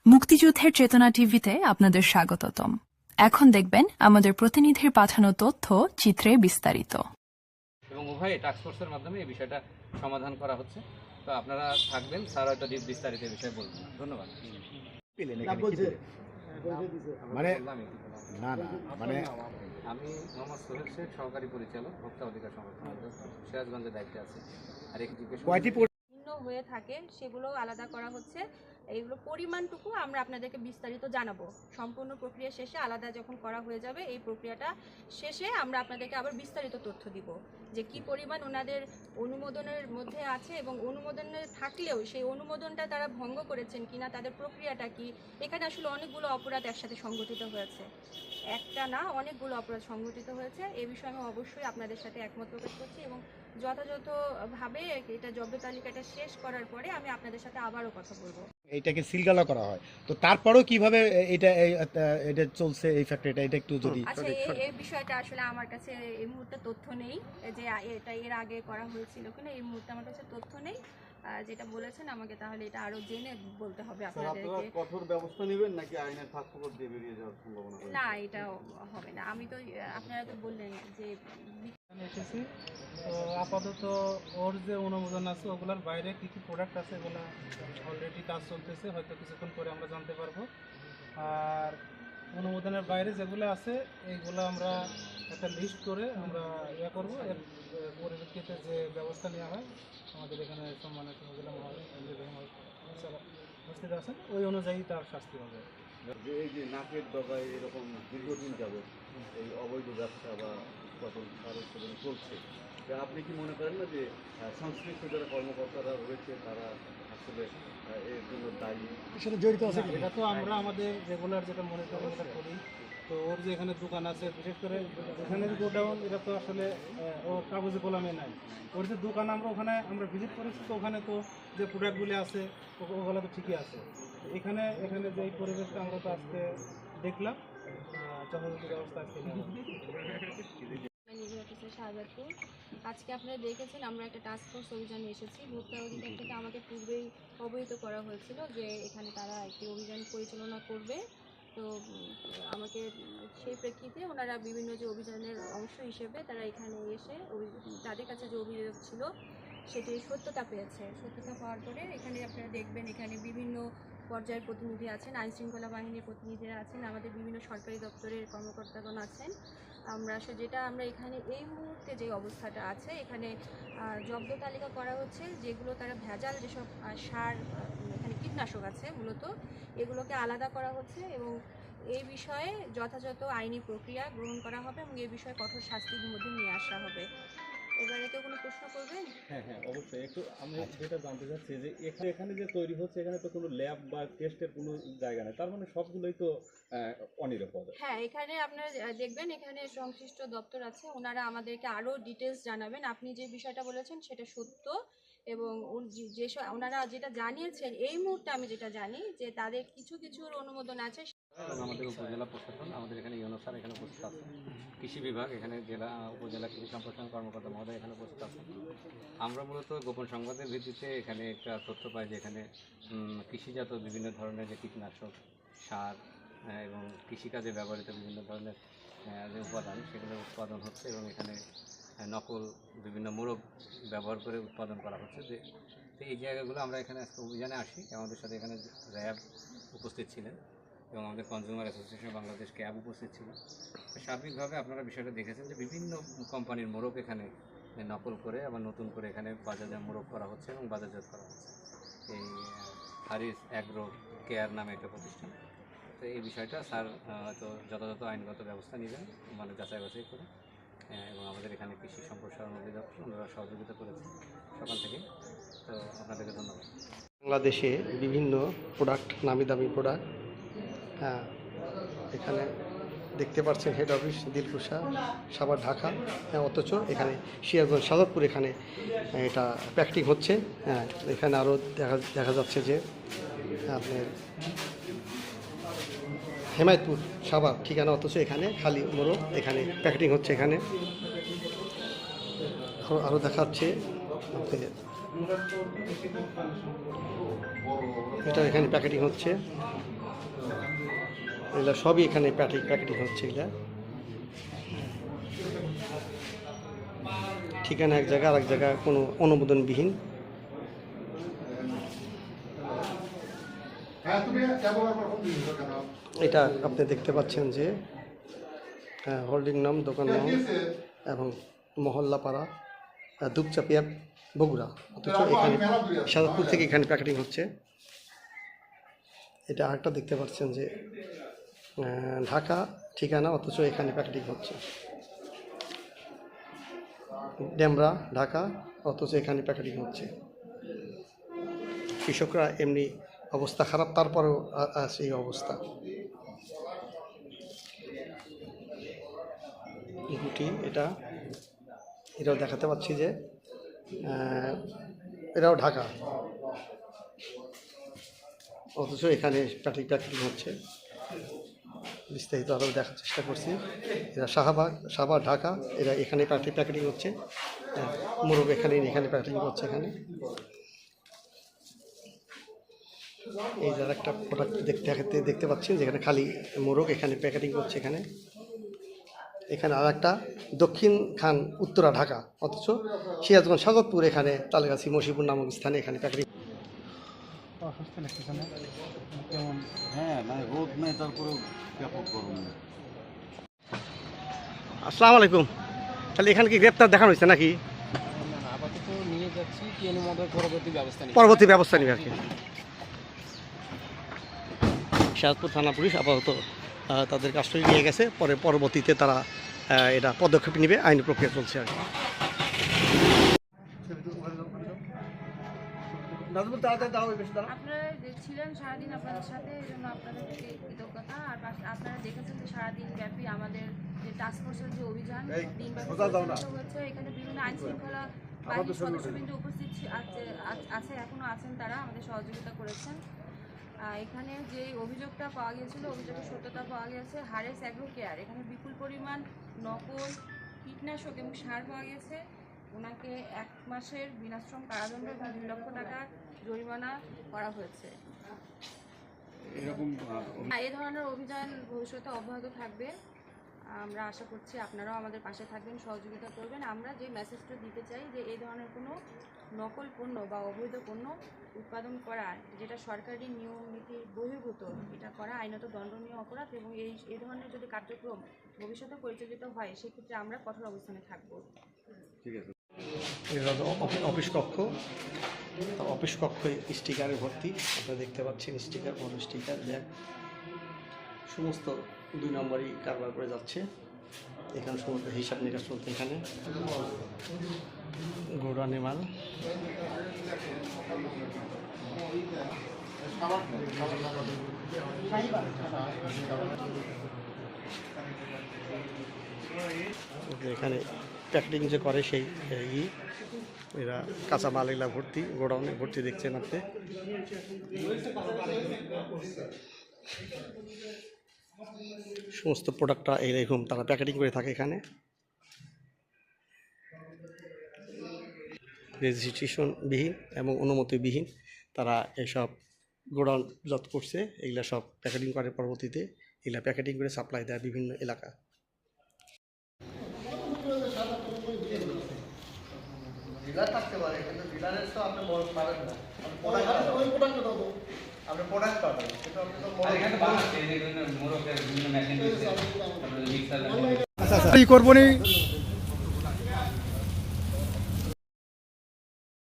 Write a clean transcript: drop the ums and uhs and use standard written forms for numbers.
মুক্তিযুদ্ধের চেতনা টিভিতে আপনাদের স্বাগতম। এখন দেখবেন আমাদের প্রতিনিধির পাঠানো তথ্য চিত্রে বিস্তারিত। এবং উভয় টাস্কফোর্সের মাধ্যমে এই বিষয়টা সমাধান করা হচ্ছে। তো আপনারা থাকবেন, স্যার হয়তো বিস্তারিত এই বিষয়ে বলবেন। ধন্যবাদ। মানে না না মানে আমি মোহাম্মদ সোহেল শেখ, সহকারী পরিচালক, ভোক্তা অধিকার সংরক্ষণ অধিদপ্তর, সিরাজগঞ্জের দায়িত্বে আছি। আর একটি জিজ্ঞেস ভিন্ন হয়ে থাকে সেগুলো আলাদা করা হচ্ছে। এইগুলো পরিমাণটুকু আমরা আপনাদেরকে বিস্তারিত জানাবো। সম্পূর্ণ প্রক্রিয়া শেষে আলাদা যখন করা হয়ে যাবে, এই প্রক্রিয়াটা শেষে আমরা আপনাদেরকে আবার বিস্তারিত তথ্য দিব যে কি পরিমাণ ওনাদের অনুমোদনের মধ্যে আছে এবং অনুমোদনে থাকলেও সেই অনুমোদনটা তারা ভঙ্গ করেছেন কিনা, তাদের প্রক্রিয়াটা কি। এখানে আসলে অনেকগুলো অপরাধ একসাথে সংগঠিত হয়েছে, একটা না অনেকগুলো অপরাধ সংগঠিত হয়েছে। এই বিষয়ে আমি অবশ্যই আপনাদের সাথে একমত প্রকাশ করছি এবং যথাযথভাবে এটা জব্দ তালিকাটা শেষ করার পরে আমি আপনাদের সাথে আবারও কথা বলবো। এইটাকে সিলগালা করা হয়, তো তারপরেও কিভাবে এটা চলছে এই ফ্যাক্টরিটা, এটা একটু যদি আচ্ছা, এই বিষয়টা আসলে আমার কাছে এই মুহূর্তে তথ্য নেই যে এটা এর আগে করা হয়েছিল কিনা। এই মুহূর্তে আমার কাছে তথ্য নেই। যেটা বলেছেন আমাকে তাহলে এটা আরো জেনে বলতে হবে আপনাদেরকে। কঠোর ব্যবস্থা নেবেন নাকি আইনের ফাঁকফোকর দিয়ে বেরিয়ে যাওয়ার সম্ভাবনা? না, এটা হবে না। আমি তো আপনারা তো বললেন যে এসেছি, তো আপাতত ওর যে অনুমোদন আছে ওগুলোর বাইরে কী কী প্রোডাক্ট আছে এগুলো অলরেডি কাজ চলতেছে, হয়তো কিছুক্ষণ পরে আমরা জানতে পারবো। আর অনুমোদনের বাইরে যেগুলো আছে এইগুলো আমরা একটা লিস্ট করে আমরা করবো। এর পরিপ্রেক্ষিতে যে ব্যবস্থা নেওয়া হয়, আমাদের এখানে সম্মানিত মহিলা উপস্থিত আছেন, ওই অনুযায়ী তার শাস্তি হবে। এই যে নাকের ডগায় এরকম দীর্ঘদিন যাবত এই অবৈধ ব্যবসা বা উৎপাদন সারের সেবন চলছে, আপনি কি মনে করেন না যে সংশ্লিষ্ট যারা কর্মকর্তারা রয়েছে তারা আসলে এর জন্য দায়ী, সেটা জড়িত আছে? এটা তো আমরা আমাদের রেগুলার যেটা মনিটরিং এটা করি। তো ওর যে এখানে দোকান আছে, বিশেষ করে এখানে যে গোডাউন, এটা তো আসলে ওর কাগজে কলমে নাই। ওর যে দোকান আমরা ওখানে আমরা ভিজিট করেছি, তো ওখানে তো যে প্রোডাক্টগুলি আছে ওগুলো তো ঠিকই আছে। এখানে যে এই পরিবেশটা আমরা তো আজকে দেখলাম, যথাযথ ব্যবস্থা আজকে শাহজাদপুর। আজকে আপনারা দেখেছেন আমরা একটা টাস্ক ফোর্স অভিযানে এসেছি। ভোক্তা অধিকার থেকে আমাকে পূর্বেই অবহিত করা হয়েছিল যে এখানে তারা একটি অভিযান পরিচালনা করবে। তো আমাকে সেই প্রেক্ষিতে ওনারা বিভিন্ন যে অভিযানের অংশ হিসেবে তারা এখানে এসে তাদের কাছে যে অভিযোগ ছিল সেটি সত্যতা পেয়েছে। সত্যতা পাওয়ার পরে এখানে আপনারা দেখবেন এখানে বিভিন্ন পর্যায়ের প্রতিনিধি আছেন, আইনশৃঙ্খলা বাহিনীর প্রতিনিধিরা আছেন, আমাদের বিভিন্ন সরকারি দপ্তরের কর্মকর্তাগণ আছেন। আমরা এখানে এই মুহূর্তে যে অবস্থাটা আছে, এখানে জব্দ তালিকা করা হচ্ছে যেগুলো তারা ভেজাল যেসব সার, এখানে কীটনাশক আছে মূলত, এগুলোকে আলাদা করা হচ্ছে এবং এই বিষয়ে যথাযথ আইনি প্রক্রিয়া গ্রহণ করা হবে এবং এই বিষয়ে কঠোর শাস্তির মধ্যে নিয়ে আসা হবে। এবারে কেউ কোনো প্রশ্ন করবেন? হ্যাঁ অবশ্যই। একটু আমি যেটা জানতে চাচ্ছি যে এখানে যে তৈরি হচ্ছে, এখানে তো কোনো ল্যাব বা টেস্টের কোনো জায়গা নেই, তার মানে সবগুলোই তো অনিরাপদ। হ্যাঁ, এখানে আপনারা দেখবেন এখানে সংশ্লিষ্ট দপ্তর আছে, ওনারা আমাদেরকে আরও ডিটেলস জানাবেন। আপনি যে বিষয়টা বলেছেন সেটা সত্য এবং ওনারা যেটা জানিয়েছেন এই মুহূর্তে আমি যেটা জানি যে তাদের কিছুর অনুমোদন আছে। এবং আমাদের উপজেলা প্রশাসন, আমাদের এখানে ইউনো স্যার এখানে উপস্থিত আছেন, কৃষি বিভাগ এখানে জেলা উপজেলা কৃষি সম্প্রসারণ কর্মকর্তা মহোদয় এখানে উপস্থিত আছেন। আমরা মূলত গোপন সংবাদের ভিত্তিতে এখানে একটা তথ্য পাই যে এখানে কৃষিজাত বিভিন্ন ধরনের যে কীটনাশক, সার এবং কৃষিকাজে ব্যবহৃত বিভিন্ন ধরনের যে উপাদান, সেগুলো উৎপাদন হচ্ছে এবং এখানে নকল বিভিন্ন মোড়ক ব্যবহার করে উৎপাদন করা হচ্ছে। যে এই জায়গাগুলো আমরা এখানে আজকে অভিযানে আসি। আমাদের সাথে এখানে র্যাব উপস্থিত ছিলেন এবং আমাদের কনজিউমার অ্যাসোসিয়েশন বাংলাদেশ ক্যাব উপস্থিত ছিল। সার্বিকভাবে আপনারা বিষয়টা দেখেছেন যে বিভিন্ন কোম্পানির মোড়ক এখানে নকল করে আবার নতুন করে এখানে বাজারে মোড়ক করা হচ্ছে এবং বাজারজাত করা হচ্ছে। এই হারিস অ্যাগ্রো কেয়ার নামে একটা প্রতিষ্ঠান। তো এই বিষয়টা স্যার হয়তো যথাযথ আইনগত ব্যবস্থা নেবেন, মানে যাচাই বাছাই করে। এবং আমাদের এখানে কৃষি সম্প্রসারণ অধিদপ্তর ওনারা সহযোগিতা করেছে সকাল থেকে। তো আপনাদেরকে ধন্যবাদ। বাংলাদেশে বিভিন্ন প্রোডাক্ট, নামি দামি প্রোডাক্ট, হ্যাঁ, এখানে দেখতে পাচ্ছেন হেড অফিস দিলকুশা, সাভার, ঢাকা। হ্যাঁ, অথচ এখানে সিরাজগঞ্জ শাহজাদপুর এখানে এটা প্যাকেটিং হচ্ছে। হ্যাঁ, এখানে আরও দেখা যাচ্ছে যে আপনার হেমায়তপুর সাভার ঠিকানা, অথচ এখানে খালি মোড়ক এখানে প্যাকেটিং হচ্ছে। এখানে আরও দেখাচ্ছে এটা এখানে প্যাকেটিং হচ্ছে। এগুলা সবই এখানে প্যাকেটিং হচ্ছে। এগুলা ঠিকানা এক জায়গা, আর এক জায়গা কোনো অনুমোদনবিহীন। এটা আপনি দেখতে পাচ্ছেন যে হোল্ডিং নাম, দোকান নাম এবং মহল্লাপাড়া, দুপচাপিয়া, বগুড়া, অথচ এখানে সাজাদপুর থেকে এখানে প্যাকেটিং হচ্ছে। এটা আরেকটা দেখতে পাচ্ছেন যে ঢাকা ঠিকানা, অথচ এখানে প্যাকেটিং হচ্ছে। ডেমরা, ঢাকা, অথচ এখানে প্যাকেটিং হচ্ছে। কৃষকরা এমনি অবস্থা খারাপ, তারপরেও আছে এই অবস্থা। গুটি এটাও দেখাতে পাচ্ছি যে এটাও ঢাকা, অথচ এখানে প্যাকেটিং হচ্ছে। বিস্তারিত আরও দেখার চেষ্টা করছি। এরা শাহবাগ, ঢাকা, এরা এখানে প্যাকেটিং হচ্ছে। মোরগ এখানে প্যাকেটিং হচ্ছে। এখানে এই যার একটা প্রোডাক্ট দেখতে পাচ্ছেন যেখানে খালি মোরগ, এখানে প্যাকেটিং হচ্ছে। এখানে আর একটা দক্ষিণ খান, উত্তরা, ঢাকা, অথচ সিরাজগঞ্জ সাজাদপুর, এখানে তালগাছি মসিপুর নামক স্থানে এখানে প্যাকেটিং। হ্যাঁ, মানে রোদ নেই, তারপরেও ব্যাপক গরম। আসসালামু আলাইকুম। তাহলে এখানে কি গ্রেপ্তার দেখানো হয়েছে নাকি? আপাতত নিয়ে যাচ্ছি, কি অনুমোদন পরবর্তী ব্যবস্থা নেবে আর কি। সিরাজপুর থানা পুলিশ আপাতত তাদেরকে আশ্রয় নিয়ে গেছে, পরবর্তীতে তারা এটা পদক্ষেপ নেবে, আইনি প্রক্রিয়া চলছে আর কি। আপনারা যে ছিলেন সারাদিন আপনাদের সাথে, এই জন্য আপনাদের প্রতি কৃতজ্ঞতা। আর আপনারা দেখেছেন যে সারাদিন ব্যাপী আমাদের যে টাস্কফোর্সের যে অভিযান দিনব্যাপী পরিচালিত হয়েছে। এখানে বিভিন্ন আইন শৃঙ্খলা বাহিনীর সদস্যবৃন্দ উপস্থিত আছে, এখনও আছেন, তারা আমাদের সহযোগিতা করেছেন। এখানে যে অভিযোগটা পাওয়া গিয়েছিল, অভিযোগের সত্যতা পাওয়া গেছে। হারেস অ্যাগ্রো কেয়ার, এখানে বিপুল পরিমাণ নকল কীটনাশক এবং সার পাওয়া গেছে। ওনাকে 1 মাসের বিনাশ্রম কারাদণ্ড এবং 2 লক্ষ টাকা জরিমানা করা হয়েছে। এই ধরনের অভিযান ভবিষ্যতে অব্যাহত থাকবে। আমরা আশা করছি আপনারাও আমাদের পাশে থাকবেন, সহযোগিতা করবেন। আমরা যে মেসেজটা দিতে চাই যে এই ধরনের কোনো নকল পণ্য বা অবৈধ পণ্য উৎপাদন করা, যেটা সরকারি নিয়ম নীতির বহির্ভূত, এটা করা আইনত দণ্ডনীয় অপরাধ। এবং এই ধরনের যদি কার্যক্রম ভবিষ্যতে পরিচালিত হয়, সেক্ষেত্রে আমরা কঠোর অবস্থানে থাকব। ঠিক আছে। অফিস কক্ষে স্টিকারে ভর্তি, আপনারা দেখতে পাচ্ছেন স্টিকার, বড় স্টিকার, ব্যাগ, সমস্ত 2 নম্বরই কারবার করে যাচ্ছে। এখানে সমস্ত হিসাব নিকাশ চলছে। এখানে গোডাউনে মাল, এখানে প্যাকেটিং যে করে সেই এরা কাঁচা মাল এগুলা ভর্তি, গোডাউনে ভর্তি দেখছেন আপনি। সমস্ত প্রোডাক্টটা এইরকম তারা প্যাকেটিং করে থাকে। এখানে রেজিস্ট্রেশনবিহীন এবং অনুমতিবিহীন তারা এইসব গোডাউন যত করছে, এগুলা সব প্যাকেটিং করে, পরবর্তীতে এগুলা প্যাকেটিং করে সাপ্লাই দেয় বিভিন্ন এলাকা। ডিলার থাকতে পারে, কিন্তু ডিলারের তো আপনি পাবেন না, আপনি প্রোডাক্ট পাবেন, কিন্তু আপনি তো করবো নি